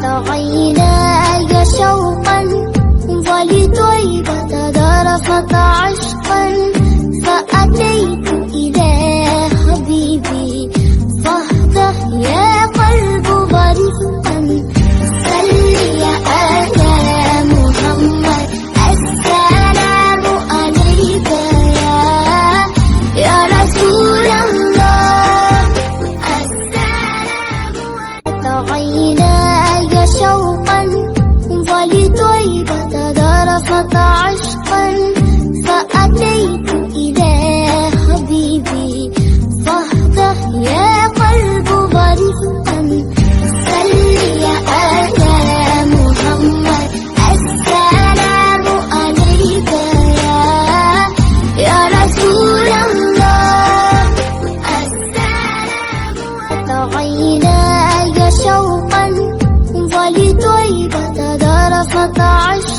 عيناي شوقا ولطيبة ذرفت عشقا فأتيت إلى حبيبي فاهدأ يا قلب غريقا صل على محمد السلام عليك يا رسول الله السلام عليك عيناي شوقا ولطيبة ذرفت عشقا فأتيت إلى حبيبي فاهدأ يا قلب غريقا صل على محمد السلام عليك يا رسول الله السلام عليك عيناي شوقا ولطيبة ذرفت عشقا